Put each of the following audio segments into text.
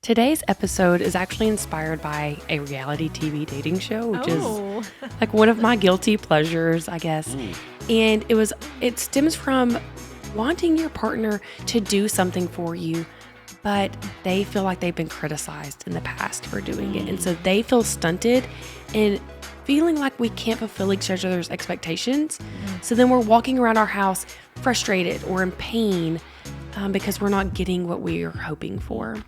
Today's episode is actually inspired by a reality TV dating show, which is like one of my guilty pleasures, I guess. And it stems from wanting your partner to do something for you, but they feel like they've been criticized in the past for doing it. And so they feel stunted and feeling like we can't fulfill each other's expectations. So then we're walking around our house frustrated or in pain because we're not getting what we are hoping for.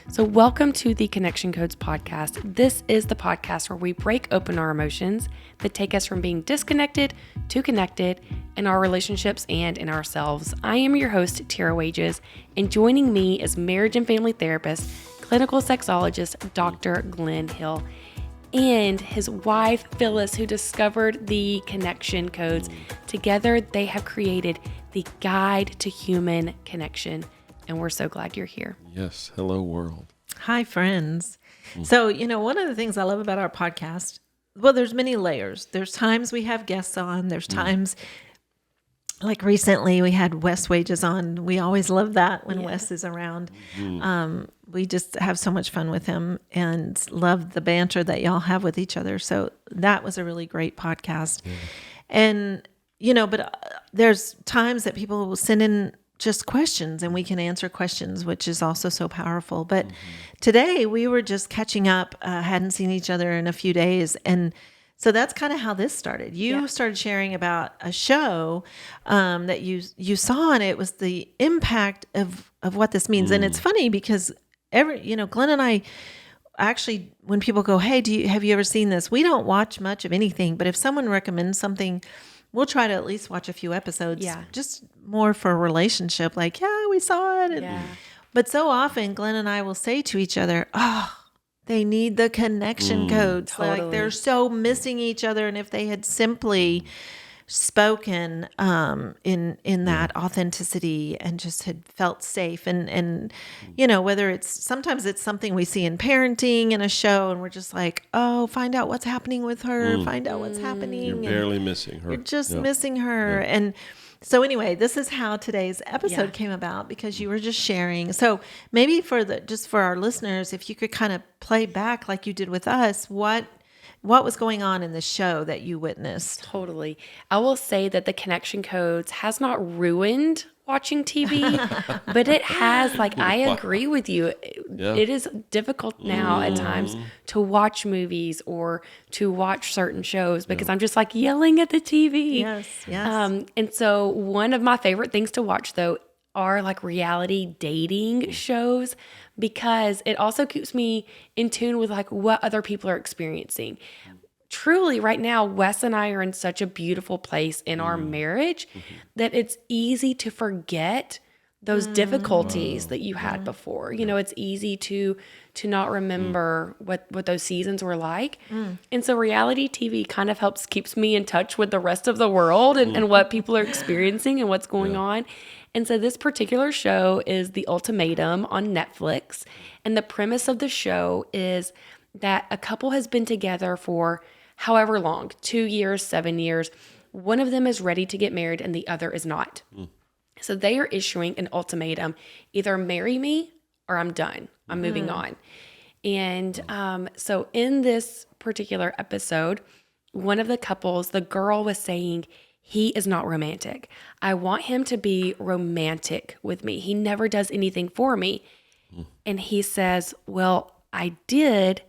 So welcome to the Connection Codes podcast. This is the podcast where we break open our emotions that take us from being disconnected to connected in our relationships and in ourselves. I am your host, Tara Wages, and joining me is marriage and family therapist, clinical sexologist, Dr. Glenn Hill, and his wife, Phyllis, who discovered the Connection Codes. Together, they have created the Guide to Human Connection. And we're so glad you're here. Yes. Hello, world. Hi, friends. So, one of the things I love about our podcast, well, there's many layers. There's times we have guests on. There's times, like recently, we had Wes Wages on. We always love that when Wes is around. We just have so much fun with him and love the banter that y'all have with each other. So that was a really great podcast. And, but there's times that people will send in just questions and we can answer questions, which is also so powerful. But today we were just catching up, hadn't seen each other in a few days. And so that's kind of how this started. You started sharing about a show that you saw, and it was the impact of what this means. And it's funny because Glenn and I actually, when people go, hey, have you ever seen this? We don't watch much of anything, but if someone recommends something, we'll try to at least watch a few episodes, just more for a relationship. Like, we saw it. But so often Glenn and I will say to each other, they need the connection codes. Totally. Like they're so missing each other. And if they had simply spoken in that authenticity and just had felt safe and whether sometimes it's something we see in parenting in a show and we're just like, find out what's happening with her, find out what's happening. You're barely missing her. You're just missing her. And so anyway, this is how today's episode came about, because you were just sharing. So maybe for our listeners, if you could kind of play back like you did with us, what was going on in the show that you witnessed? Totally. I will say that the Connection Codes has not ruined watching TV, but it has, I agree with you. It is difficult now at times to watch movies or to watch certain shows because I'm just yelling at the TV. Yes. And so one of my favorite things to watch though are reality dating shows, because it also keeps me in tune with what other people are experiencing. Truly, right now, Wes and I are in such a beautiful place in our marriage that it's easy to forget those difficulties that you had before. It's easy to not remember what those seasons were like. And so reality TV kind of keeps me in touch with the rest of the world and what people are experiencing and what's going on. And so this particular show is The Ultimatum on Netflix. And the premise of the show is that a couple has been together for however long, 2 years, 7 years. One of them is ready to get married and the other is not. So they are issuing an ultimatum: either marry me or I'm done. I'm moving on. And so in this particular episode, one of the couples, the girl was saying, he is not romantic. I want him to be romantic with me. He never does anything for me. And he says, well, I did,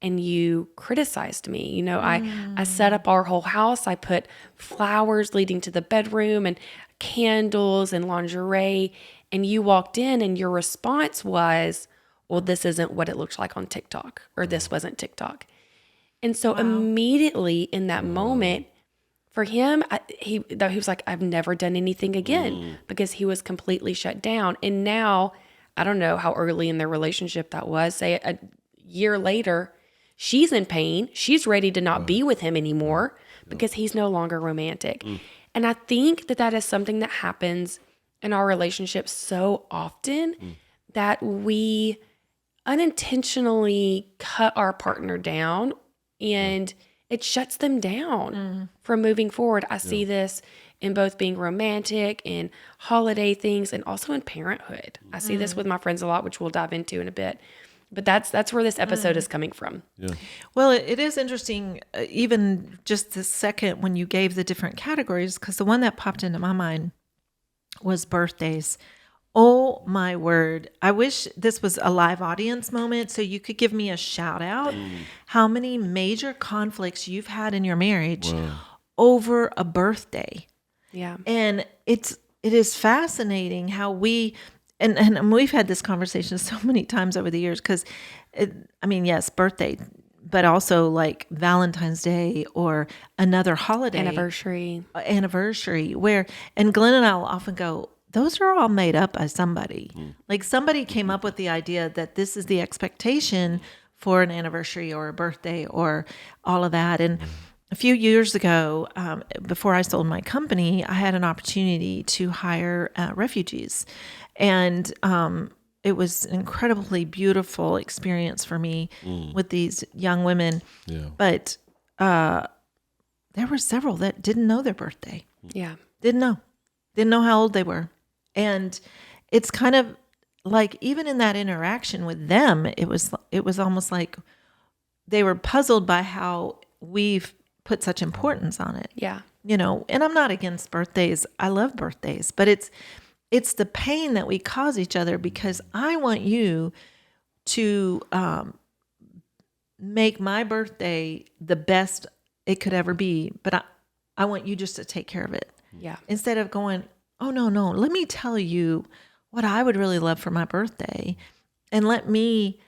and you criticized me. I set up our whole house. I put flowers leading to the bedroom and candles and lingerie. And you walked in and your response was, well, this isn't what it looks like on TikTok, or this wasn't TikTok. And so immediately in that moment, for him, he was like, I've never done anything again, because he was completely shut down. And now, I don't know how early in their relationship that was, say a year later, she's in pain. She's ready to not be with him anymore because he's no longer romantic. And I think that is something that happens in our relationships so often, that we unintentionally cut our partner down and it shuts them down from moving forward. I see this in both being romantic and holiday things and also in parenthood. I see this with my friends a lot, which we'll dive into in a bit. But that's where this episode is coming from. Yeah. Well, it is interesting, even just the second when you gave the different categories, because the one that popped into my mind was birthdays. Oh my word. I wish this was a live audience moment so you could give me a shout out how many major conflicts you've had in your marriage over a birthday. Yeah. And it is fascinating how and we've had this conversation so many times over the years because, yes, birthday, but also like Valentine's Day or another holiday. Anniversary, and Glenn and I will often go, those are all made up by somebody. Like somebody came up with the idea that this is the expectation for an anniversary or a birthday or all of that. And a few years ago, before I sold my company, I had an opportunity to hire refugees. And it was an incredibly beautiful experience for me with these young women. Yeah. But there were several that didn't know their birthday. yeah, Didn't know how old they were. And it's kind of like, even in that interaction with them, it was almost like they were puzzled by how we've put such importance on it. yeah, And I'm not against birthdays. I love birthdays, but it's the pain that we cause each other because I want you to make my birthday the best it could ever be, but I want you just to take care of it. yeah, Instead of going, oh, no, let me tell you what I would really love for my birthday. And let me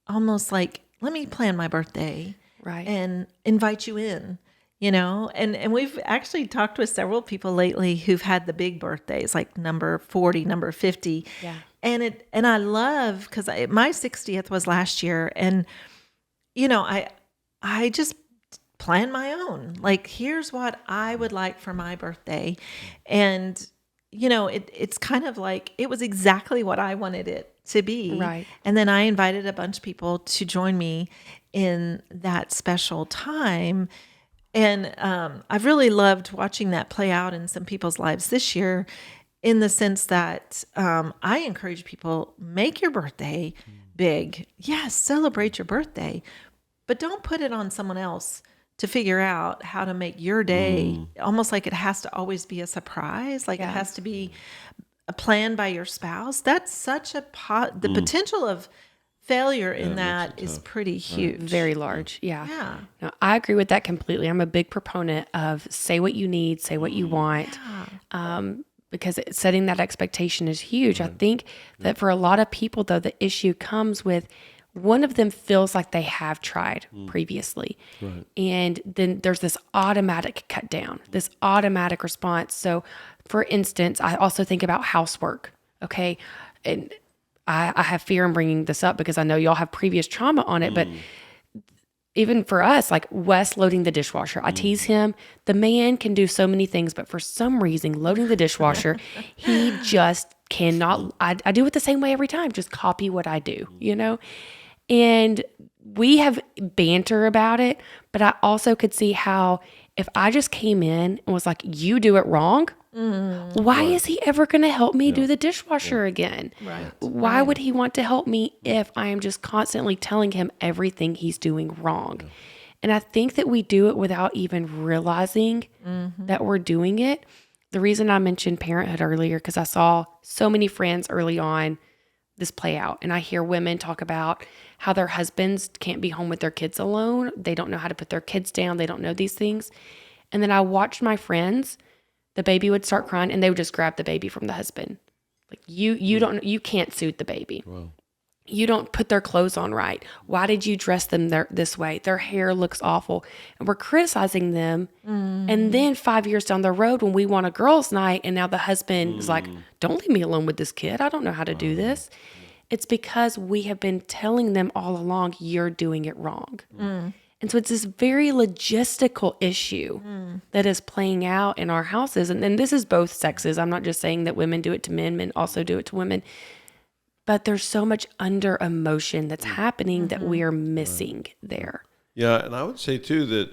plan my birthday right. and invite you in, and we've actually talked with several people lately who've had the big birthdays, like number 40, number 50. Yeah. And I love, because my 60th was last year. And, I just plan my own, like, here's what I would like for my birthday. And, it's kind of like, it was exactly what I wanted it to be. Right. And then I invited a bunch of people to join me in that special time. And I've really loved watching that play out in some people's lives this year, in the sense that I encourage people, make your birthday big. Yes, celebrate your birthday, but don't put it on someone else to figure out how to make your day almost like it has to always be a surprise, like it has to be a plan by your spouse. That's such the potential of failure in that is pretty huge. Very large. Yeah. Yeah. No, I agree with that completely. I'm a big proponent of say what you need, say what you want. Because setting that expectation is huge. I think that for a lot of people, though, the issue comes with one of them feels like they have tried previously. Right. And then there's this automatic cut down, this automatic response. So, for instance, I also think about housework. Okay. And I have fear in bringing this up because I know y'all have previous trauma on it, but even for us, like Wes loading the dishwasher, I tease him. The man can do so many things, but for some reason, loading the dishwasher, he just cannot. I do it the same way every time. Just copy what I do, And we have banter about it, but I also could see how if I just came in and was like, you do it wrong, why is he ever going to help me do the dishwasher again? Right. Why would he want to help me if I am just constantly telling him everything he's doing wrong? And I think that we do it without even realizing that we're doing it. The reason I mentioned parenthood earlier, because I saw so many friends early on this play out. And I hear women talk about how their husbands can't be home with their kids alone. They don't know how to put their kids down. They don't know these things. And then I watched my friends, the baby would start crying and they would just grab the baby from the husband. Like you can't soothe the baby. Wow. You don't put their clothes on right. Why did you dress them this way? Their hair looks awful. And we're criticizing them. And then 5 years down the road when we want a girls' night and now the husband is like, don't leave me alone with this kid. I don't know how to do this. It's because we have been telling them all along, you're doing it wrong. And so it's this very logistical issue that is playing out in our houses. And then this is both sexes. I'm not just saying that women do it to men, men also do it to women. But there's so much under emotion that's happening that we are missing there. Yeah, and I would say too that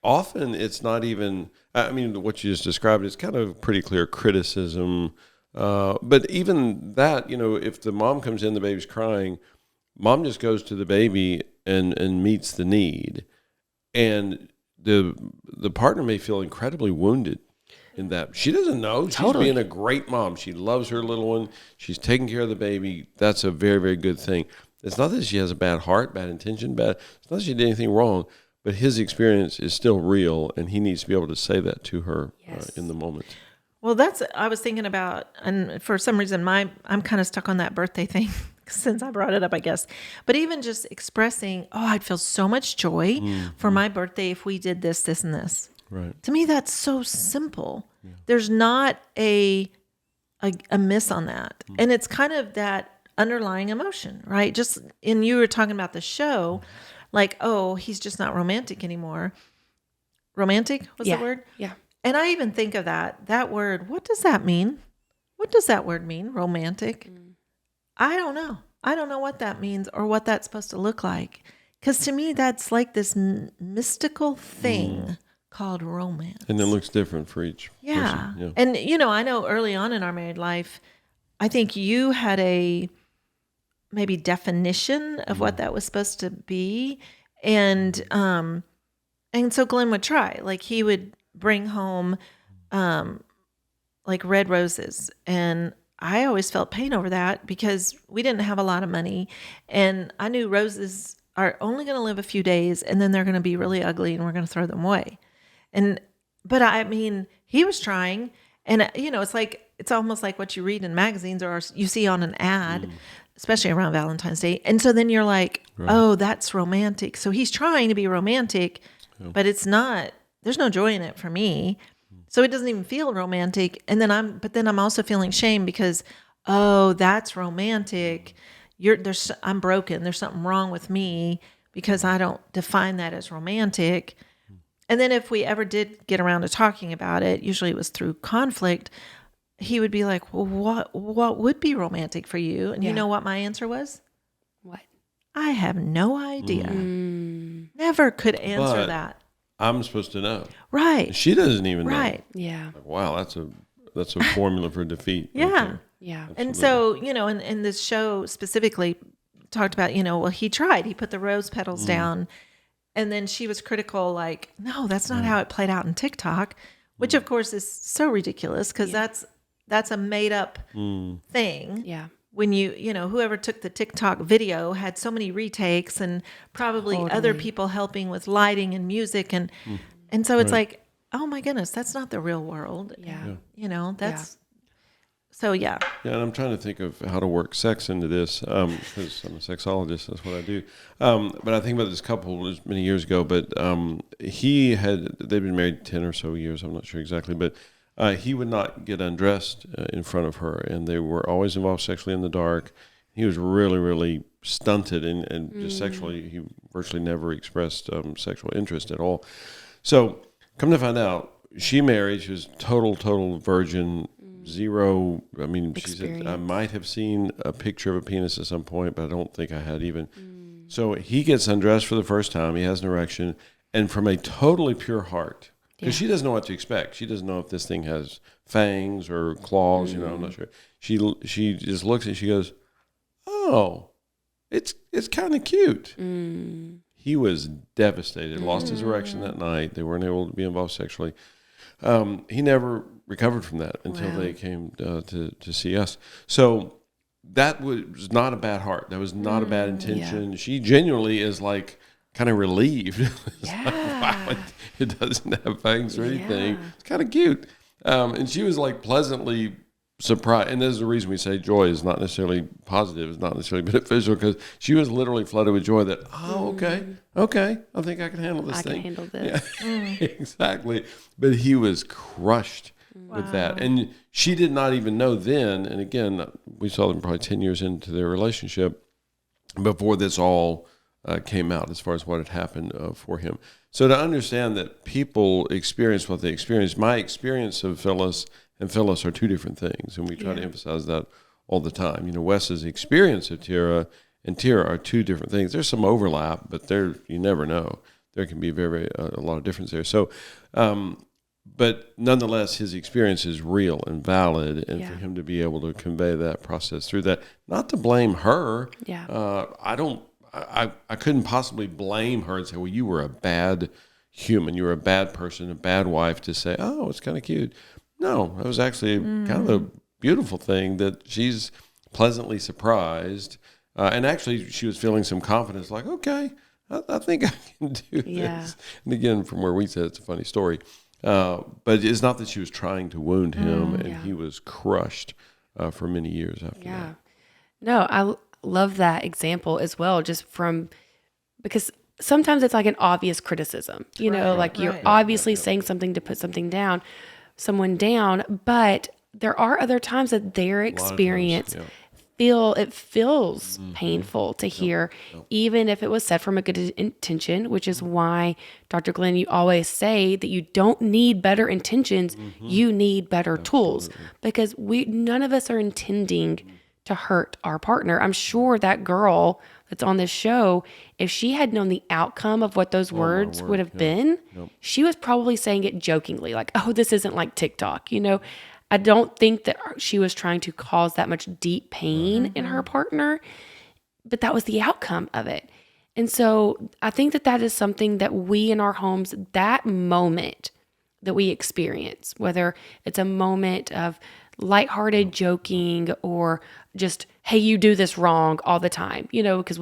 often it's not even, I mean, what you just described is kind of pretty clear criticism. But even that, if the mom comes in, the baby's crying, mom just goes to the baby and meets the need. And the partner may feel incredibly wounded in that. She doesn't know. She's being a great mom. She loves her little one. She's taking care of the baby. That's a very, very good thing. It's not that she has a bad heart, bad intention, it's not that she did anything wrong, but his experience is still real, and he needs to be able to say that to her in the moment. Well, I was thinking about, and for some reason, I'm kind of stuck on that birthday thing since I brought it up, I guess. But even just expressing, I'd feel so much joy for my birthday if we did this, this, and this. Right. To me, that's so simple. Yeah. There's not a miss on that. And it's kind of that underlying emotion, right? And you were talking about the show, like, he's just not romantic anymore. Romantic was the word? Yeah. And I even think of that word. What does that mean? What does that word mean? Romantic? I don't know. I don't know what that means or what that's supposed to look like. Because to me, that's like this mystical thing called romance. And it looks different for each person. Yeah. And, I know early on in our married life, I think you had a maybe definition of what that was supposed to be. And so Glenn would try. Like, he would bring home like red roses, and I always felt pain over that because we didn't have a lot of money, and I knew roses are only going to live a few days, and then they're going to be really ugly, and we're going to throw them away. But I mean, he was trying, and it's almost like what you read in magazines or you see on an ad, especially around Valentine's Day, and so then you're like, right. That's romantic. So he's trying to be romantic, but it's not. There's no joy in it for me. So it doesn't even feel romantic. And then I'm also feeling shame because, that's romantic. I'm broken. There's something wrong with me because I don't define that as romantic. And then if we ever did get around to talking about it, usually it was through conflict, he would be like, well, what would be romantic for you? And you know what my answer was? What? I have no idea. Never could answer that. I'm supposed to know. Right. She doesn't even know. Right. Yeah. Like, wow, that's a formula for defeat. Yeah. Okay. Yeah. Absolutely. And so, in this show specifically talked about, he tried. He put the rose petals down. And then she was critical, like, no, that's not how it played out in TikTok, which of course is so ridiculous because that's a made up thing. Yeah. When whoever took the TikTok video had so many retakes and probably other people helping with lighting and music. And so it's like, oh my goodness, that's not the real world. Yeah. So yeah. Yeah, and I'm trying to think of how to work sex into this because I'm a sexologist. That's what I do. But I think about this couple many years ago. But they'd been married 10 or so years. I'm not sure exactly, but he would not get undressed in front of her, and they were always involved sexually in the dark. He was really, really stunted, and just sexually, he virtually never expressed sexual interest at all. So, come to find out, she married. She was total virgin, zero. I mean, she said, I might have seen a picture of a penis at some point, but I don't think I had even. So he gets undressed for the first time. He has an erection, and from a totally pure heart. Because she doesn't know what to expect. She doesn't know if this thing has fangs or claws. I'm not sure. She just looks and she goes, "Oh, it's kind of cute." He was devastated. Lost his erection that night. They weren't able to be involved sexually. He never recovered from that until they came to see us. So that was not a bad heart. That was not a bad intention. Yeah. She genuinely is like kind of relieved. Wow, it doesn't have fangs or anything. It's kind of cute. And she was like pleasantly surprised. And this is the reason we say joy is not necessarily positive, it's not necessarily beneficial, because she was literally flooded with joy that, okay, I think I can handle this thing. I can handle this. Yeah. Exactly. But he was crushed with that. And she did not even know then, and again, we saw them probably 10 years into their relationship before this all came out as far as what had happened for him. So to understand that people experience what they experience, my experience of Phyllis and Phyllis are two different things, and we try to emphasize that all the time. Wes's experience of Tira and Tira are two different things. There's some overlap, but you never know. there can be very a lot of difference there. So, but nonetheless, his experience is real and valid, and for him to be able to convey that process through that, not to blame her. Yeah. I couldn't possibly blame her and say, well, you were a bad human, you were a bad person, a bad wife, to say, oh, it's kind of cute. No, it was actually kind of a beautiful thing that she's pleasantly surprised. And actually, she was feeling some confidence, like, okay, I think I can do this. And again, from where we said, it's a funny story. But it's not that she was trying to wound him, and he was crushed for many years after that. No, I love that example as well, just because sometimes it's like an obvious criticism, like you're obviously saying something to put someone down, but there are other times that their experience feels painful to hear, even if it was said from a good intention, which is why, Dr. Glenn, you always say that you don't need better intentions, you need better tools, because none of us are intending to hurt our partner. I'm sure that girl that's on this show, if she had known the outcome of what those words would have been, she was probably saying it jokingly, like, oh, this isn't like TikTok, I don't think that she was trying to cause that much deep pain in her partner, but that was the outcome of it. And so I think that is something that we in our homes, that moment that we experience, whether it's a moment of lighthearted joking or just, hey, you do this wrong all the time, because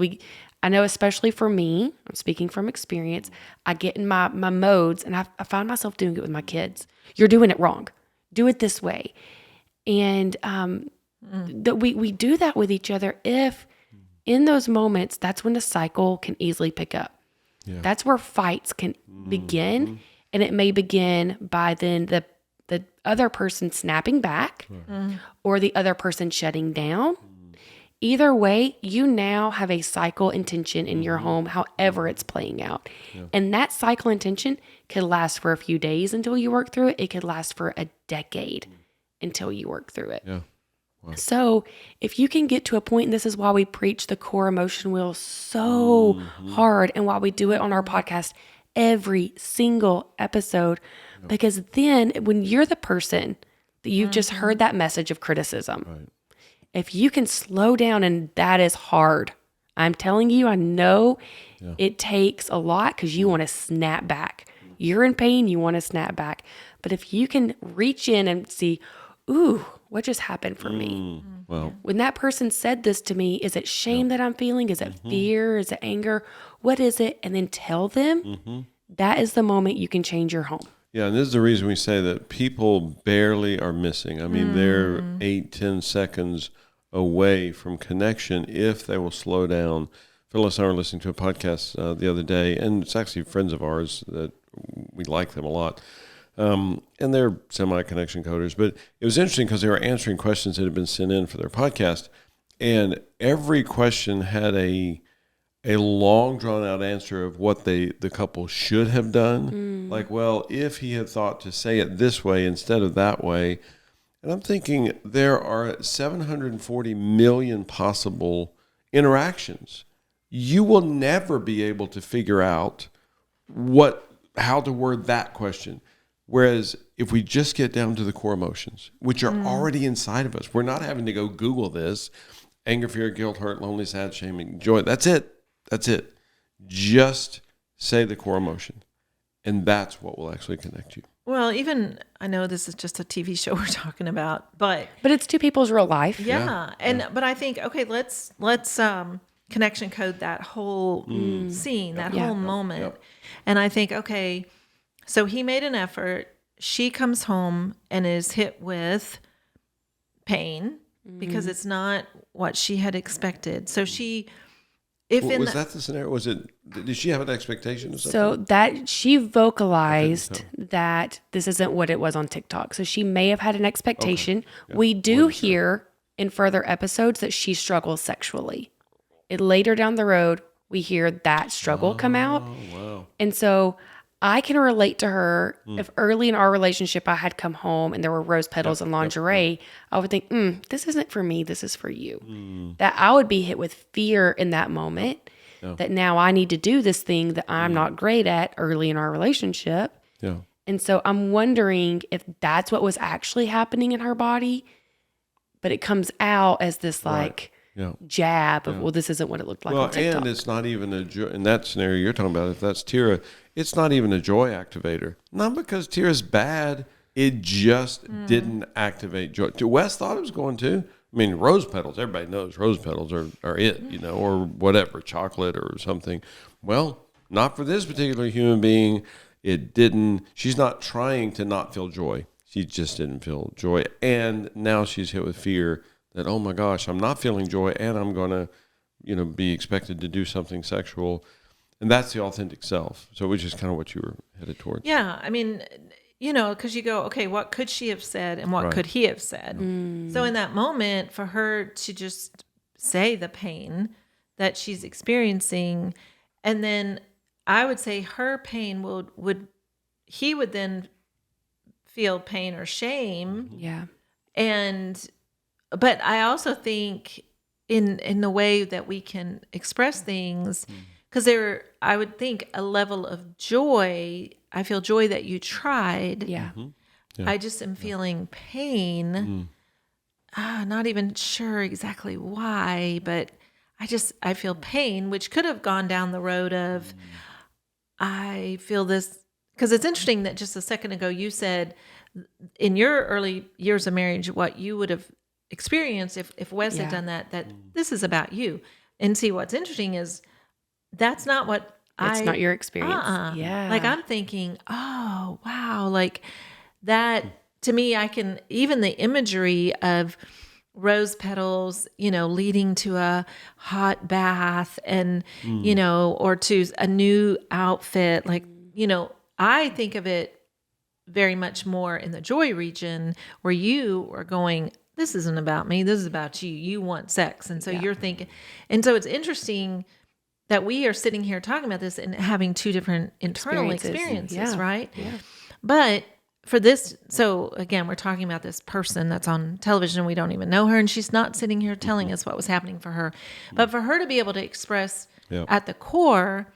I know, especially for me, I'm speaking from experience, I get in my modes and I find myself doing it with my kids. You're doing it wrong. Do it this way. And that we do that with each other if in those moments, that's when the cycle can easily pick up. Yeah. That's where fights can begin. And it may begin by then the other person snapping back or the other person shutting down. Either way, you now have a cycle and tension in your home, however it's playing out. Yeah. And that cycle and tension could last for a few days until you work through it. It could last for a decade until you work through it. Yeah. Wow. So if you can get to a point, and this is why we preach the core emotion wheel so hard, and why we do it on our podcast every single episode, because then when you're the person that you've just heard that message of criticism, if you can slow down, and that is hard. I'm telling you, I know it takes a lot because you want to snap back. You're in pain, you want to snap back. But if you can reach in and see, ooh, what just happened for me? Well, when that person said this to me, is it shame that I'm feeling? Is it fear? Is it anger? What is it? And then tell them, that is the moment you can change your home. Yeah, and this is the reason we say that people barely are missing. I mean, they're 8-10 seconds away from connection if they will slow down. Phyllis and I were listening to a podcast the other day, and it's actually friends of ours that we like them a lot. And they're semi-connection coders. But it was interesting because they were answering questions that had been sent in for their podcast, and every question had a long drawn-out answer of what the couple should have done. Like, well, if he had thought to say it this way instead of that way. And I'm thinking there are 740 million possible interactions. You will never be able to figure out how to word that question. Whereas if we just get down to the core emotions, which are already inside of us, we're not having to go Google this: anger, fear, guilt, hurt, lonely, sad, shaming, joy. That's it. Just say the core emotion, and that's what will actually connect you. Well, even, I know this is just a TV show we're talking about, but it's two people's real life. Yeah. But I think, okay, let's connection code that whole scene, that whole moment. Yep. And I think, okay, so he made an effort. She comes home and is hit with pain because it's not what she had expected. So she, was that the scenario? Did she have an expectation of something? So that she vocalized that this isn't what it was on TikTok. So she may have had an expectation. Okay. Yeah. We do hear in further episodes that she struggles sexually. Later down the road, we hear that struggle come out. Wow. And so I can relate to her. If early in our relationship I had come home and there were rose petals and lingerie, I would think, this isn't for me, this is for you. That I would be hit with fear in that moment that now I need to do this thing that I'm not great at early in our relationship. Yeah. And so I'm wondering if that's what was actually happening in her body, but it comes out as this like Yeah. jab of, well, this isn't what it looked like Well, on TikTok. and it's not even a joy. In that scenario you're talking about, if that's Tira, it's not even a joy activator. Not because Tira's bad. It just didn't activate joy. Wes thought it was going to. I mean, rose petals, everybody knows rose petals are it, or whatever, chocolate or something. Well, not for this particular human being. It didn't. She's not trying to not feel joy. She just didn't feel joy. And now she's hit with fear that, oh my gosh, I'm not feeling joy and I'm going to, be expected to do something sexual. And that's the authentic self. So which is kind of what you were headed towards. Yeah. I mean, because you go, okay, what could she have said and what could he have said? So in that moment, for her to just say the pain that she's experiencing, and then I would say her pain he would then feel pain or shame. Yeah. But I also think in the way that we can express things, because I would think a level of joy. I feel joy that you tried. Yeah. Yeah. I just am feeling pain. Not even sure exactly why, but I feel pain, which could have gone down the road of, I feel this, because it's interesting that just a second ago you said in your early years of marriage, what you would have experienced if Wes had done that this is about you. And see, what's interesting is that's not what It's not your experience. Yeah. Like I'm thinking, oh, wow. Like that to me, I can, even the imagery of rose petals, leading to a hot bath and, or to a new outfit. Like, I think of it very much more in the joy region where you are going, this isn't about me. This is about you. You want sex. And so you're thinking, and so it's interesting that we are sitting here talking about this and having two different internal experiences, right? Yeah. But for this, so again, we're talking about this person that's on television. We don't even know her, and she's not sitting here telling us what was happening for her. But for her to be able to express at the core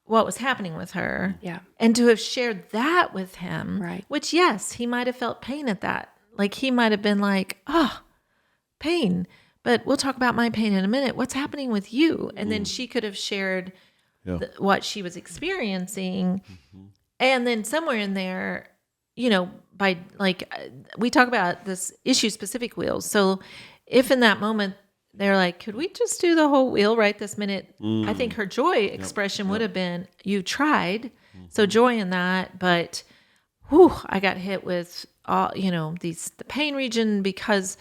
what was happening with her, and to have shared that with him, right? Which, yes, he might have felt pain at that. Like he might have been like, oh, pain. But we'll talk about my pain in a minute. What's happening with you? And then she could have shared what she was experiencing. And then somewhere in there, by like, we talk about this issue specific wheels. So if in that moment they're like, could we just do the whole wheel right this minute? I think her joy expression would have been, you tried. So joy in that, but I got hit with all, the pain region, because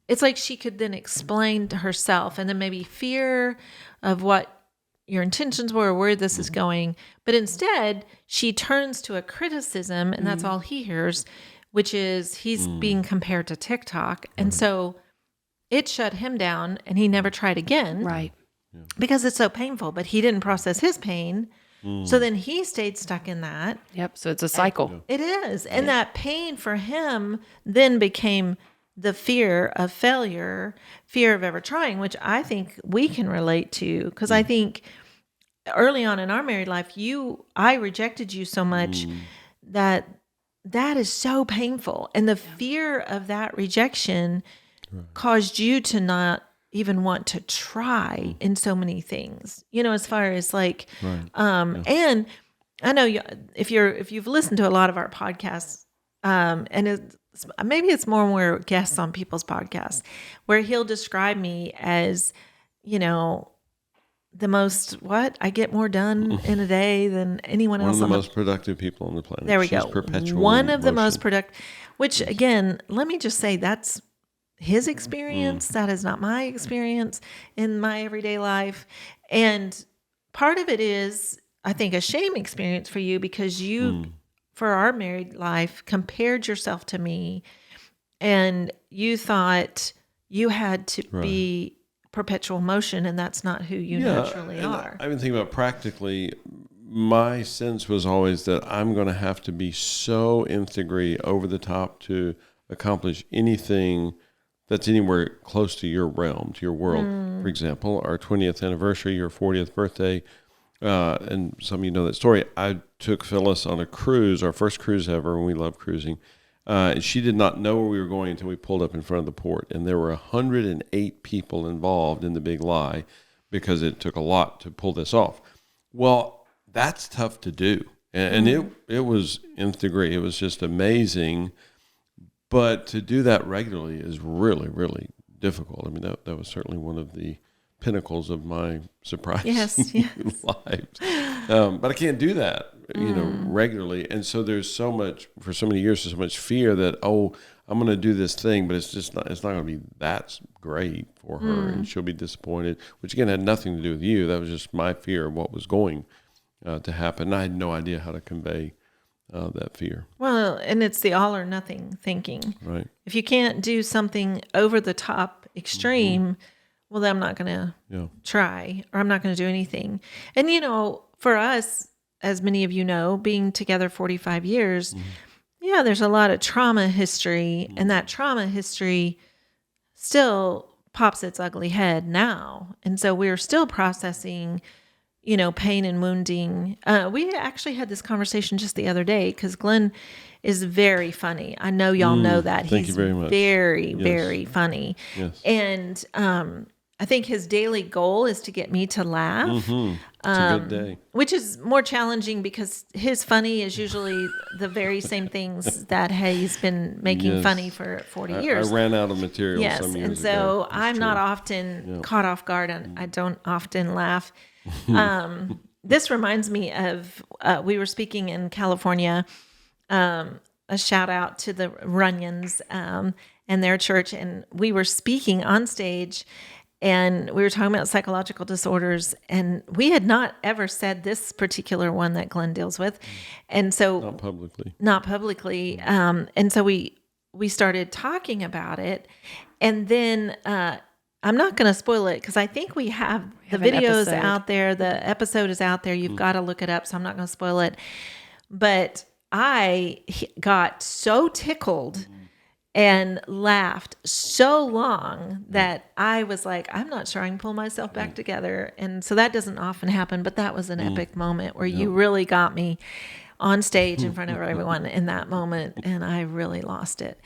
it's like she could then explain to herself, and then maybe fear of what your intentions were or where this is going. But instead, she turns to a criticism, and that's all he hears, which is he's being compared to TikTok. And so it shut him down, and he never tried again. Right. Because it's so painful, but he didn't process his pain. So then he stayed stuck in that. Yep. So it's a cycle. It is. And that pain for him then became the fear of failure, fear of ever trying, which I think we can relate to. Because I think early on in our married life, I rejected you so much that is so painful. And the fear of that rejection caused you to not even want to try in so many things, as far as like, and I know if you've listened to a lot of our podcasts, and maybe it's more when we're guests on people's podcasts, where he'll describe me as, the most, I get more done in a day than anyone else. One of the most productive people on the planet. There we She's go. Perpetual One of the motion. most productive, which again, let me just say that's his experience. That is not my experience in my everyday life. And part of it is, I think, a shame experience for you, because you, for our married life, compared yourself to me, and you thought you had to be perpetual motion, and that's not who you naturally are. I've been thinking about practically, my sense was always that I'm going to have to be so nth degree over the top to accomplish anything that's anywhere close to your realm, to your world. For example, our 20th anniversary, your 40th birthday, and some of you know that story. I took Phyllis on a cruise, our first cruise ever, and we love cruising. And she did not know where we were going until we pulled up in front of the port. And there were 108 people involved in the big lie because it took a lot to pull this off. Well, that's tough to do. And it was nth degree. It was just amazing. But to do that regularly is really, really difficult. I mean, that was certainly one of the pinnacles of my surprise lives. But I can't do that, regularly. And so there's so much, for so many years, there's so much fear that, I'm going to do this thing, but it's not going to be that great for her, and she'll be disappointed, which again had nothing to do with you. That was just my fear of what was going to happen. And I had no idea how to convey that fear. Well, and it's the all or nothing thinking. Right. If you can't do something over the top extreme, well, then I'm not going to try, or I'm not going to do anything. And, for us, as many of you know, being together 45 years, there's a lot of trauma history, and that trauma history still pops its ugly head now. And so we're still processing, pain and wounding. We actually had this conversation just the other day because Glenn is very funny. I know y'all know that. Thank you very much. Very, very funny. Yes. And I think his daily goal is to get me to laugh. It's a good day. Which is more challenging because his funny is usually the very same things that he's been making funny for 40 years. I ran out of material yes, some years and so ago. I'm not often caught off guard, and I don't often laugh. This reminds me of, we were speaking in California, a shout out to the Runyons and their church, and we were speaking on stage, and we were talking about psychological disorders, and we had not ever said this particular one that Glenn deals with. And so not publicly. And so we started talking about it, and then, I'm not going to spoil it because I think we have the videos out there. The episode is out there. You've got to look it up. So I'm not going to spoil it, but I got so tickled and laughed so long that I was like, I'm not sure I can pull myself back together. And so that doesn't often happen, but that was an epic moment where you really got me on stage in front of everyone in that moment. And I really lost it.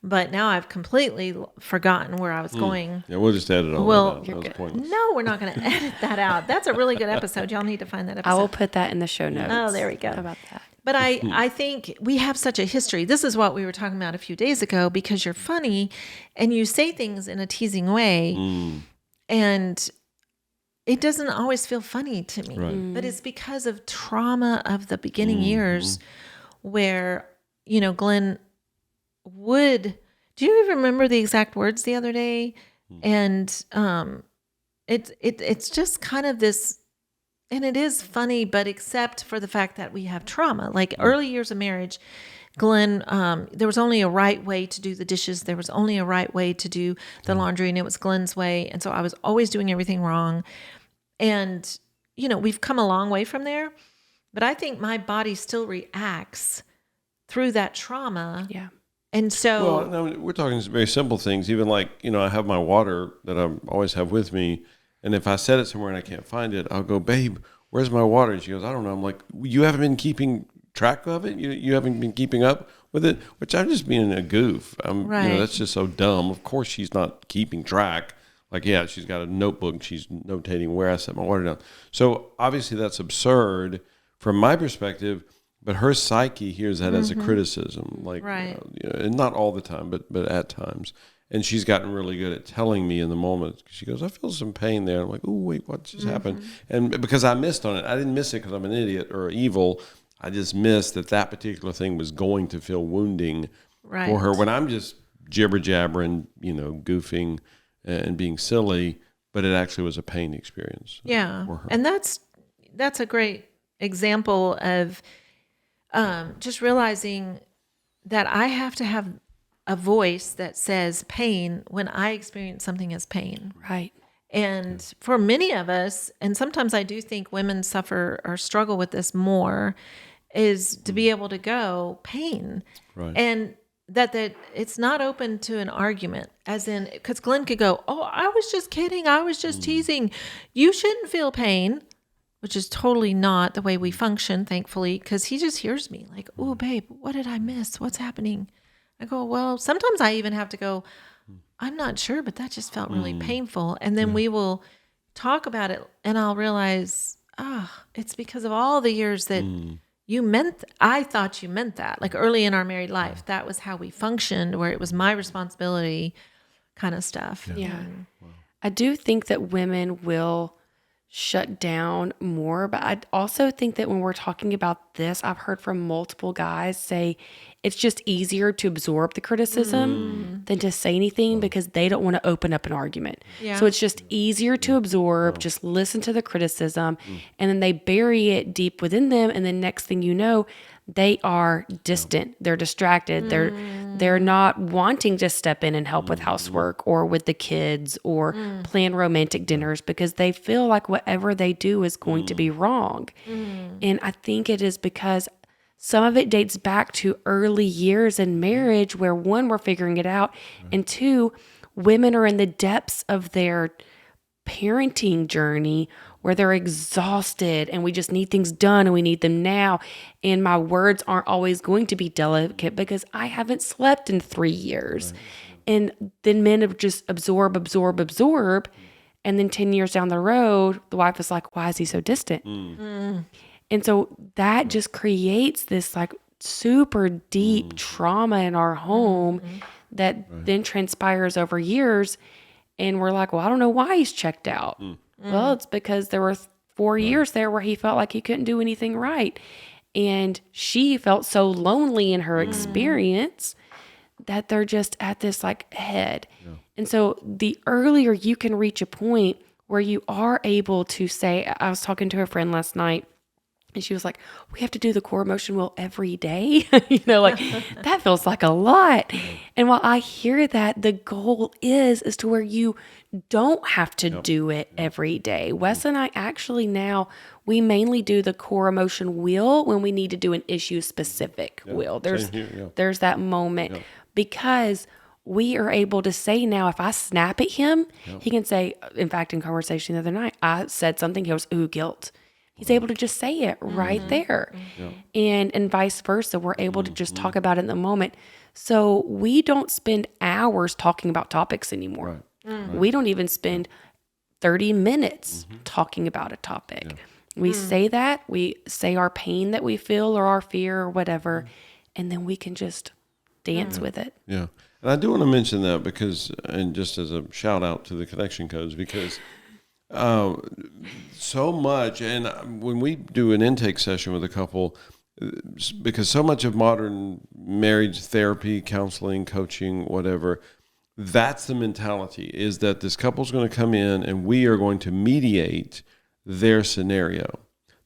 But now I've completely forgotten where I was going. Yeah, we'll just edit it all out. That was pointless. No, we're not going to edit that out. That's a really good episode. Y'all need to find that episode. I will put that in the show notes. Oh, there we go. How about that? But I think we have such a history. This is what we were talking about a few days ago, because you're funny and you say things in a teasing way, and it doesn't always feel funny to me. Right. But it's because of trauma of the beginning years where, Glenn would, do you even remember the exact words the other day? And it's just kind of this, and it is funny, but except for the fact that we have trauma. Like early years of marriage, Glenn, there was only a right way to do the dishes. There was only a right way to do the laundry, and it was Glenn's way. And so I was always doing everything wrong. And, we've come a long way from there, but I think my body still reacts through that trauma. Yeah. And so, Well, no, we're talking very simple things. Even like, I have my water that I always have with me. And if I set it somewhere and I can't find it, I'll go, babe, where's my water? And she goes, I don't know. I'm like, you haven't been keeping track of it? You haven't been keeping up with it? Which I'm just being a goof. Right. That's just so dumb. Of course she's not keeping track. Like, she's got a notebook. She's notating where I set my water down. So obviously that's absurd from my perspective. But her psyche hears that as a criticism, like, right. And not all the time, but at times. And she's gotten really good at telling me in the moment. She goes, I feel some pain there. I'm like, oh, wait, what just happened? And because I missed on it, I didn't miss it because I'm an idiot or evil. I just missed that particular thing was going to feel wounding for her when I'm just jibber jabbering, goofing and being silly. But it actually was a pain experience. Yeah, for her. And that's a great example of just realizing that I have to have a voice that says pain when I experience something as pain. Right. And for many of us, and sometimes I do think women suffer or struggle with this more, is to be able to go pain. Right. And that it's not open to an argument, as in, because Glenn could go, "Oh, I was just kidding. I was just teasing. You shouldn't feel pain," which is totally not the way we function, thankfully, because he just hears me like, "Oh, babe, what did I miss? What's happening?" I go, "Well, sometimes I even have to go, I'm not sure, but that just felt really painful." And then we will talk about it, and I'll realize, it's because of all the years that you meant, I thought you meant that. Like early in our married life, that was how we functioned, where it was my responsibility kind of stuff. Yeah. I do think that women will shut down more, but I also think that when we're talking about this, I've heard from multiple guys say it's just easier to absorb the criticism than to say anything because they don't want to open up an argument. Yeah. So it's just easier to absorb, just listen to the criticism, and then they bury it deep within them. And then next thing you know, they are distant. They're distracted. They're not wanting to step in and help with housework or with the kids or plan romantic dinners because they feel like whatever they do is going to be wrong. And I think it is because some of it dates back to early years in marriage where one, we're figuring it out, and two, women are in the depths of their parenting journey where they're exhausted and we just need things done and we need them now. And my words aren't always going to be delicate because I haven't slept in 3 years. Right. And then men have just absorb. And then 10 years down the road, the wife is like, why is he so distant? And so that just creates this like super deep trauma in our home that then transpires over years. And we're like, well, I don't know why he's checked out. Well, it's because there were 4 years there where he felt like he couldn't do anything right. And she felt so lonely in her experience that they're just at this like head. Yeah. And so the earlier you can reach a point where you are able to say, I was talking to a friend last night, and she was like, we have to do the core emotion wheel every day. Like that feels like a lot. And while I hear that, the goal is to where you don't have to do it every day. Wes and I actually now, we mainly do the core emotion wheel when we need to do an issue specific wheel. There's that moment because we are able to say now, if I snap at him, he can say, in fact, in conversation the other night, I said something, he goes, ooh, guilt. He's able to just say it right there. And vice versa. We're able to just talk about it in the moment. So we don't spend hours talking about topics anymore. We don't even spend 30 minutes talking about a topic. We say that, we say our pain that we feel or our fear or whatever, and then we can just dance with it. Yeah. And I do want to mention that because, and just as a shout out to the connection codes, because so much, and when we do an intake session with a couple, because so much of modern marriage therapy, counseling, coaching, whatever, that's the mentality, is that this couple's going to come in and we are going to mediate their scenario.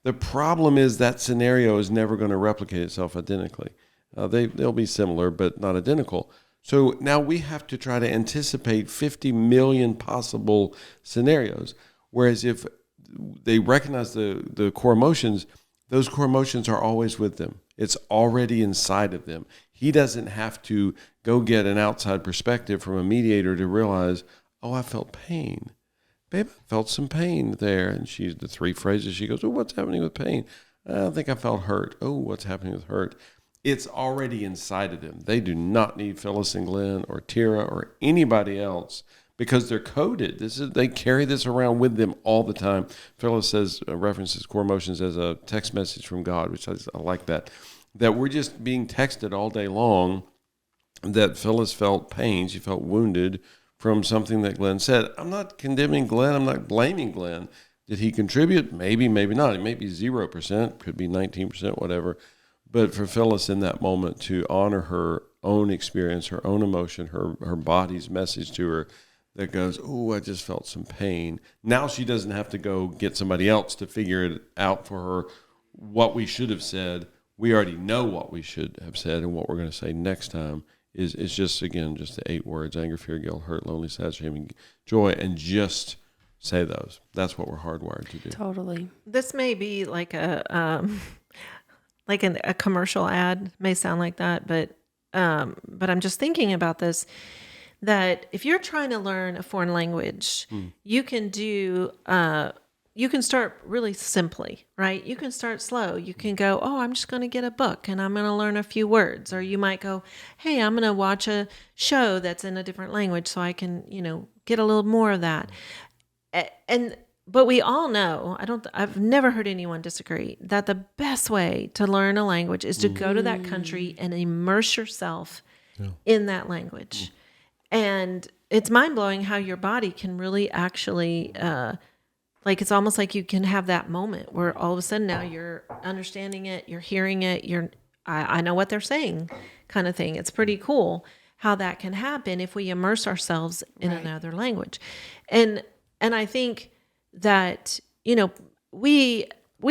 The problem is that scenario is never going to replicate itself identically. They'll be similar, but not identical. So now we have to try to anticipate 50 million possible scenarios. Whereas if they recognize the core emotions, those core emotions are always with them. It's already inside of them. He doesn't have to go get an outside perspective from a mediator to realize, oh, I felt pain. Babe, I felt some pain there. And the 3 phrases she goes, oh, what's happening with pain? I think I felt hurt. Oh, what's happening with hurt? It's already inside of them. They do not need Phyllis and Glenn or Tira or anybody else because they're coded. They carry this around with them all the time. Phyllis references core emotions as a text message from God, which I like that. That we're just being texted all day long that Phyllis felt pain. She felt wounded from something that Glenn said. I'm not condemning Glenn. I'm not blaming Glenn. Did he contribute? Maybe, maybe not. It may be 0%, could be 19%, whatever. But for Phyllis in that moment to honor her own experience, her own emotion, her body's message to her that goes, oh, I just felt some pain. Now she doesn't have to go get somebody else to figure it out for her what we should have said. We already know what we should have said, and what we're going to say next time is just, again, just the 8 words: anger, fear, guilt, hurt, lonely, sad, shame, joy, and just say those. That's what we're hardwired to do. Totally. This may be like a commercial ad, may sound like that, but but I'm just thinking about this, that if you're trying to learn a foreign language, you can you can start really simply, right? You can start slow. You can go, oh, I'm just going to get a book and I'm going to learn a few words. Or you might go, hey, I'm going to watch a show that's in a different language so I can, get a little more of that. But we all know, I've never heard anyone disagree, that the best way to learn a language is to go to that country and immerse yourself in that language. And it's mind blowing how your body can really actually, it's almost like you can have that moment where all of a sudden now you're understanding it, you're hearing it, I know what they're saying kind of thing. It's pretty cool how that can happen if we immerse ourselves in another language. And I think that, we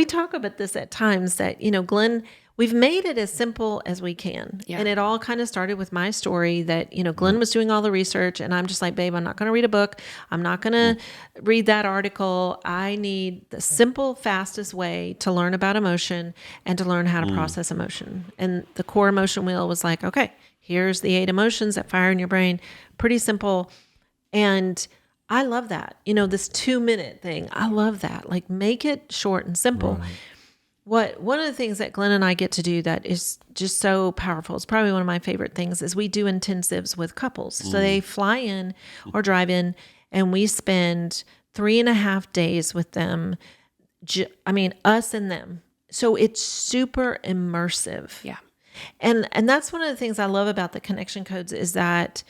talk about this at times that, Glenn, we've made it as simple as we can. Yeah. And it all kind of started with my story that, Glenn was doing all the research and I'm just like, babe, I'm not going to read a book. I'm not going to read that article. I need the simple, fastest way to learn about emotion and to learn how to process emotion. And the core emotion wheel was like, okay, here's the 8 emotions that fire in your brain. Pretty simple. And I love that. This 2-minute thing. I love that. Like, make it short and simple. Right. One of the things that Glenn and I get to do that is just so powerful, it's probably one of my favorite things, is we do intensives with couples. So they fly in or drive in and we spend 3.5 days with them. Us and them. So it's super immersive. Yeah. And that's one of the things I love about the connection codes is that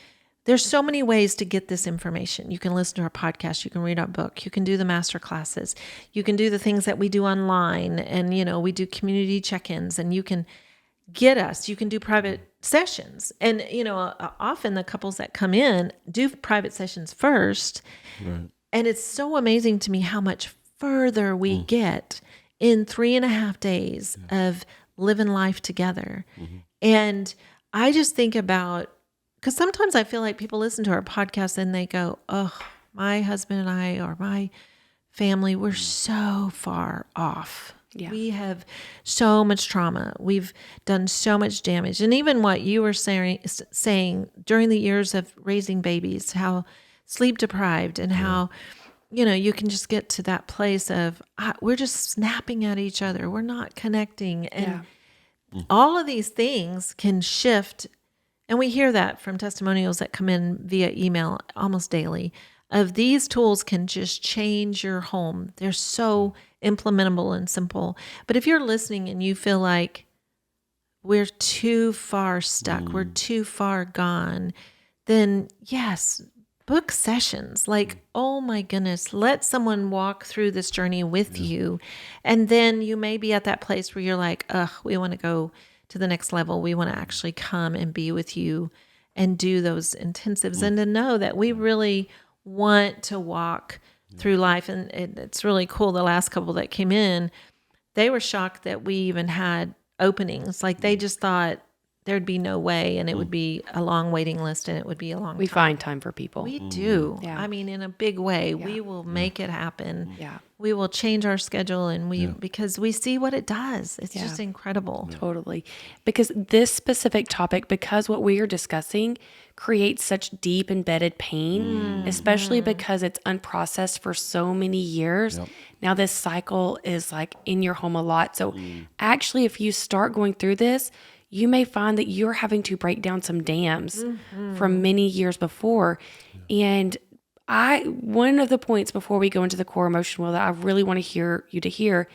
there's so many ways to get this information. You can listen to our podcast. You can read our book. You can do the master classes. You can do the things that we do online. And, we do community check-ins and you can get us. You can do private sessions. And, often the couples that come in do private sessions first. Right. And it's so amazing to me how much further we get in 3.5 days of living life together. And I just think about, because sometimes I feel like people listen to our podcast and they go, oh, my husband and I or my family, we're so far off. Yeah. We have so much trauma. We've done so much damage. And even what you were saying during the years of raising babies, how sleep deprived and how, you can just get to that place of we're just snapping at each other. We're not connecting. And all of these things can shift. And we hear that from testimonials that come in via email almost daily of these tools can just change your home. They're so implementable and simple. But if you're listening and you feel like we're too far stuck, we're too far gone, then yes, book sessions. Like, oh my goodness, let someone walk through this journey with you. And then you may be at that place where you're like, we want to go to the next level. We want to actually come and be with you and do those intensives and to know that we really want to walk through life. And it's really cool. The last couple that came in, they were shocked that we even had openings. Like they just thought there'd be no way and it would be a long waiting list and it would be a long time. We find time for people. We do. Yeah. In a big way. Yeah. We will make it happen. Yeah. We will change our schedule and because we see what it does. It's just incredible. Totally. Because this specific topic, because what we are discussing creates such deep embedded pain, especially because it's unprocessed for so many years. Yep. Now this cycle is like in your home a lot. So actually, if you start going through this, you may find that you're having to break down some dams from many years before. And one of the points before we go into the core emotion wheel that I really want to hear you to hear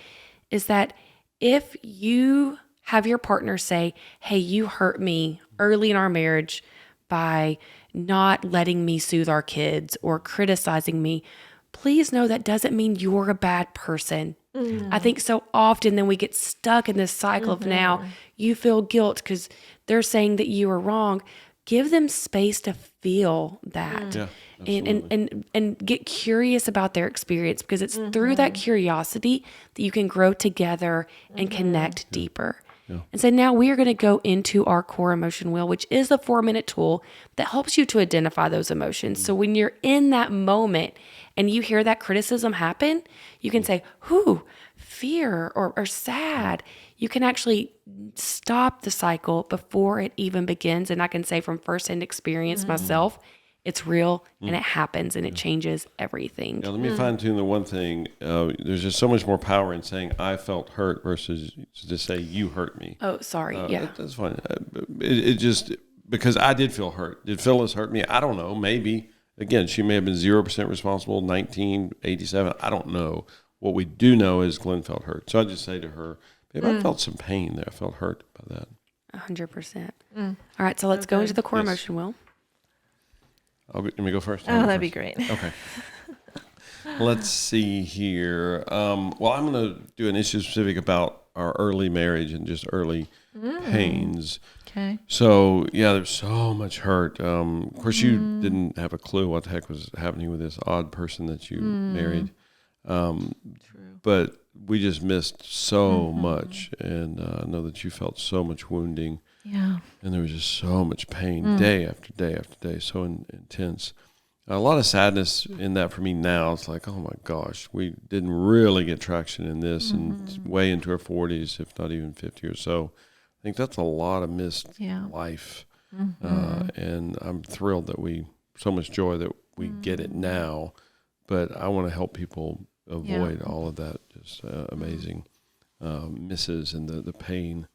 is that if you have your partner say, hey, you hurt me early in our marriage by not letting me soothe our kids or criticizing me, please know that doesn't mean you're a bad person. I think so often then we get stuck in this cycle of now you feel guilt because they're saying that you are wrong. Give them space to feel that and get curious about their experience because it's through that curiosity that you can grow together and connect deeper. And so now we are going to go into our core emotion wheel, which is a 4-minute tool that helps you to identify those emotions. So when you're in that moment and you hear that criticism happen, you can say, whew, fear or sad. You can actually stop the cycle before it even begins. And I can say from firsthand experience myself, it's real and it happens and it changes everything. Now, let me fine tune the one thing. There's just so much more power in saying I felt hurt versus to say you hurt me. Oh, sorry. That's fine. It just, because I did feel hurt. Did Phyllis hurt me? I don't know. Maybe. Again, she may have been 0% responsible, 1987. I don't know. What we do know is Glenn felt hurt. So I just say to her, babe, I felt some pain there. I felt hurt by that. 100%. All right, so let's go into the core emotion wheel. Let me go first. Oh, that'd be great. Okay. Let's see here. Well, I'm going to do an issue specific about our early marriage and just early pains. Okay. So, yeah, there's so much hurt. Of course, you didn't have a clue what the heck was happening with this odd person that you married. True. But we just missed so much. And I know that you felt so much wounding. Yeah. And there was just so much pain day after day after day, so intense. A lot of sadness in that for me now. It's like, oh my gosh, we didn't really get traction in this and way into our 40s, if not even 50 or so. I think that's a lot of missed life. And I'm thrilled that so much joy that we get it now. But I want to help people avoid all of that just amazing misses and the pain.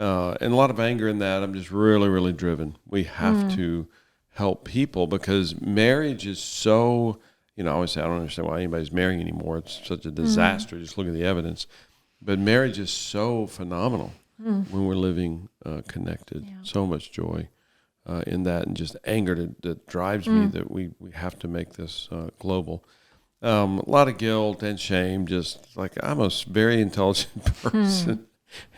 And a lot of anger in that. I'm just really, really driven. We have to help people because marriage is so, I always say, I don't understand why anybody's marrying anymore. It's such a disaster. Just look at the evidence. But marriage is so phenomenal when we're living connected. Yeah. So much joy in that and just anger that drives me that we have to make this global. A lot of guilt and shame, just like I'm a very intelligent person.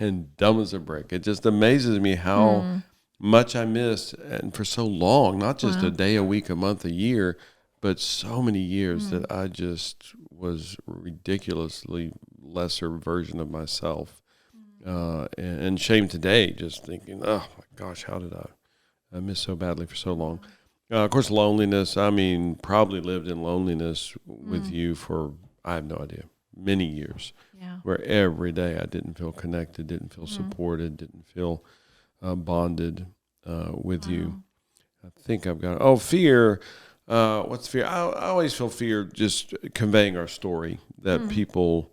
And dumb as a brick. It just amazes me how much I missed, and for so long, not just a day, a week, a month, a year, but so many years that I just was ridiculously lesser version of myself. And shame today, just thinking, oh my gosh, how did I miss so badly for so long? Of course, loneliness. I mean, probably lived in loneliness with you for, I have no idea, many years. Where every day I didn't feel connected, didn't feel supported, didn't feel bonded with you. I think I've got, fear. What's fear? I always feel fear just conveying our story, that people,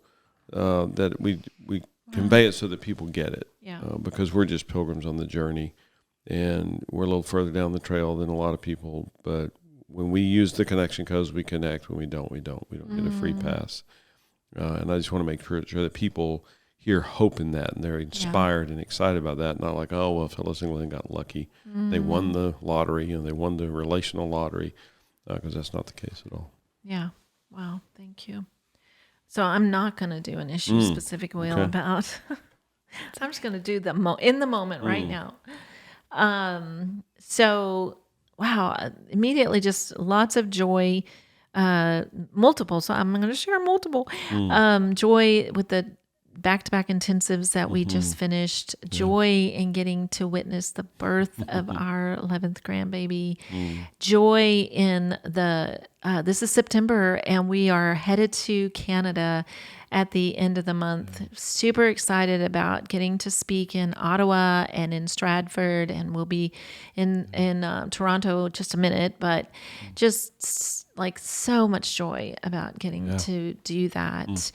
that we convey it so that people get it. Because we're just pilgrims on the journey and we're a little further down the trail than a lot of people. But when we use the connection codes, we connect. When we don't, we don't. We don't get a free pass. And I just want to make sure that people hear hope in that and they're inspired and excited about that. Not like, oh, well, Phyllis and Glenn got lucky. They won the lottery and they won the relational lottery, because that's not the case at all. Yeah. Wow. Thank you. So I'm not going to do an issue specific wheel about, so I'm just going to do the in the moment right now. So, wow, immediately just lots of joy. Multiple. So I'm going to share multiple. Joy with the back-to-back intensives that we just finished. Joy in getting to witness the birth of our 11th grandbaby. Joy in this is September and we are headed to Canada at the end of the month. Super excited about getting to speak in Ottawa and in Stratford, and we'll be in Toronto just a minute, but just like so much joy about getting to do that.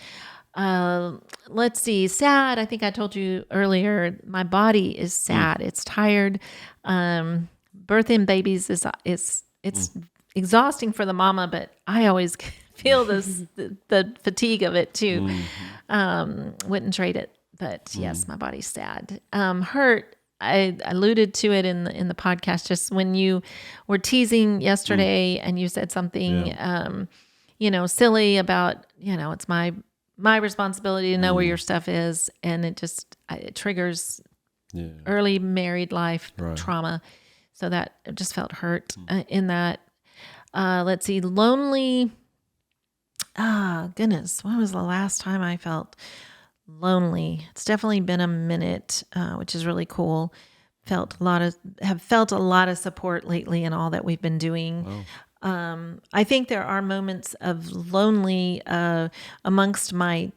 Let's see. Sad. I think I told you earlier, my body is sad. It's tired. Birthing babies is exhausting for the mama, but I always feel the fatigue of it too. Wouldn't trade it, but yes, my body's sad. Hurt. I alluded to it in the podcast, just when you were teasing yesterday and you said something, silly about, it's my responsibility to know where your stuff is. And it triggers early married life trauma. So that it just felt hurt in that. Let's see, lonely. Goodness, when was the last time I felt lonely. It's definitely been a minute, which is really cool. Have felt a lot of support lately in all that we've been doing. Wow. I think there are moments of lonely amongst my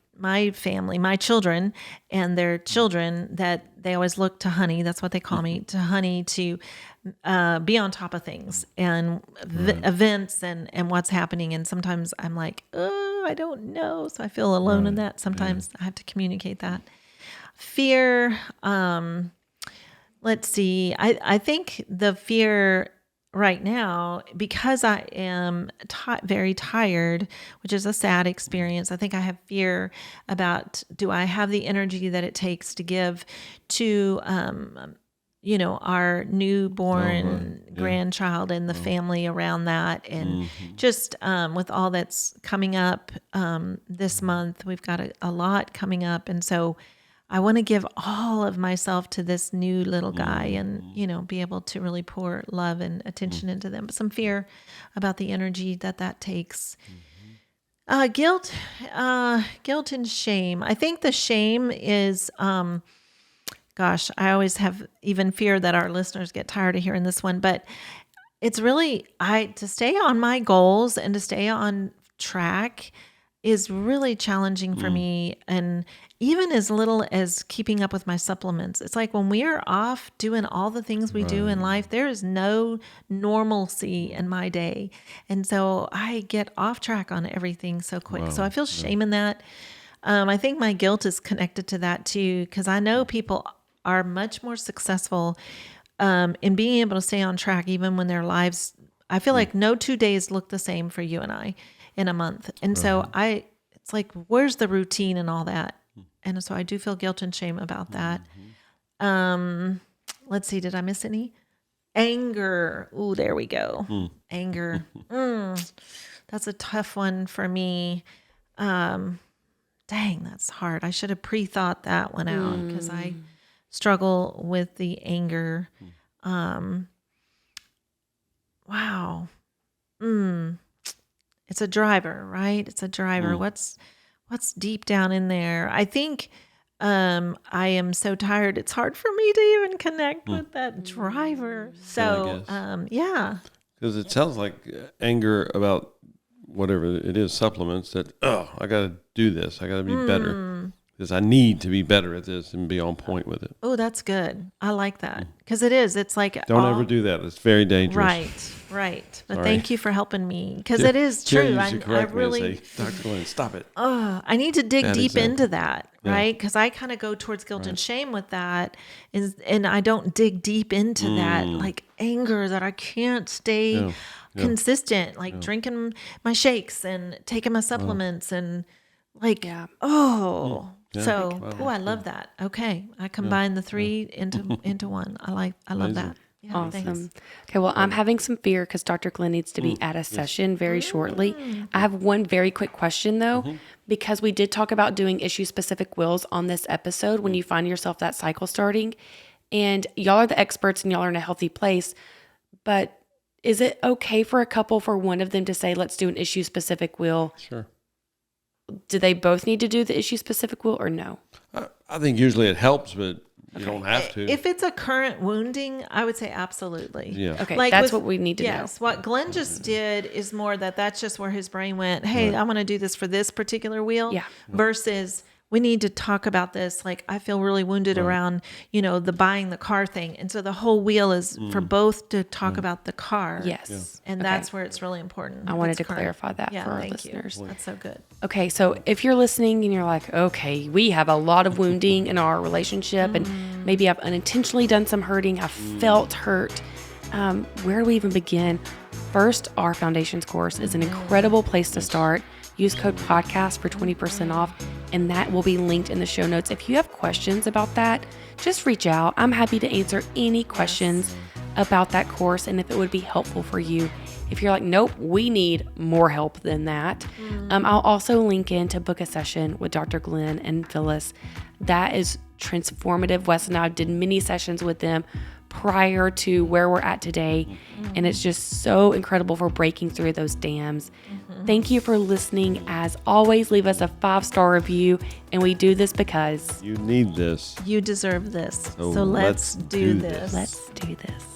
family, my children and their children, that they always look to Honey. That's what they call me, to Honey, to be on top of things and events and what's happening. And sometimes I'm like, oh, I don't know. So I feel alone in that. Sometimes I have to communicate that. Fear. Let's see. I think the fear right now, because I am very tired, which is a sad experience. I think I have fear about, do I have the energy that it takes to give to, our newborn grandchild and the family around that. And just with all that's coming up this month, we've got a lot coming up. And so I want to give all of myself to this new little guy and, be able to really pour love and attention into them. But some fear about the energy that takes. Guilt and shame. I think the shame is, I always have even fear that our listeners get tired of hearing this one, but it's really, to stay on my goals and to stay on track is really challenging for me. And even as little as keeping up with my supplements, it's like when we are off doing all the things we do in life, there is no normalcy in my day. And so I get off track on everything so quick. So I feel shame in that. I think my guilt is connected to that too, because I know people are much more successful in being able to stay on track, even when their lives, I feel like no 2 days look the same for you and I in a month. And so it's like, where's the routine and all that? And so I do feel guilt and shame about that. Let's see, did I miss any? Anger. Ooh, there we go. Anger. That's a tough one for me. Dang, that's hard. I should have pre-thought that one out because I struggle with the anger. Wow. It's a driver, right? It's a driver. What's deep down in there? I think I am so tired. It's hard for me to even connect with that driver. So, yeah. Because it sounds like anger about whatever it is, supplements, that, I got to do this. I got to be better. Because I need to be better at this and be on point with it. Oh, that's good. I like that. Because it is. It's like... Don't ever do that. It's very dangerous. Right. But thank you for helping me. Because it is true. I really... Me and say, Dr. Glenn, stop it. I need to dig deep into that, right? Because I kind of go towards guilt and shame with that. And I don't dig deep into that, like anger that I can't stay consistent, like drinking my shakes and taking my supplements and like, So, I love that. Okay. I combine the three into one. I love that. Yeah, awesome. Thanks. Okay. Well, I'm having some fear because Dr. Glenn needs to be at a session very shortly. I have one very quick question though, because we did talk about doing issue specific wills on this episode when you find yourself that cycle starting, and y'all are the experts and y'all are in a healthy place, but is it okay for a couple, for one of them to say, let's do an issue specific will? Sure. Do they both need to do the issue specific will or no? I think usually it helps, but you don't have to. If it's a current wounding, I would say absolutely. Yeah. Okay, like that's what we need to know. Yes, what Glenn just did is more that's just where his brain went, hey, I want to do this for this particular wheel, versus we need to talk about this. Like, I feel really wounded around, the buying the car thing. And so the whole wheel is for both to talk about the car. Yes. Yeah. And that's where it's really important. I wanted to clarify that for our listeners. That's so good. Okay. So if you're listening and you're like, okay, we have a lot of wounding in our relationship and maybe I've unintentionally done some hurting. I've felt hurt. Where do we even begin? First, our Foundations course is an incredible place to start. Use code podcast for 20% off, and that will be linked in the show notes. If you have questions about that, just reach out. I'm happy to answer any questions about that course and if it would be helpful for you. If you're like, nope, we need more help than that, I'll also link in to book a session with Dr. Glenn and Phyllis. That is transformative. Wes and I did many sessions with them prior to where we're at today. And it's just so incredible for breaking through those dams. Thank you for listening. As always, leave us a 5-star review. And we do this because You need this. You deserve this. So So let's do this. let's do this.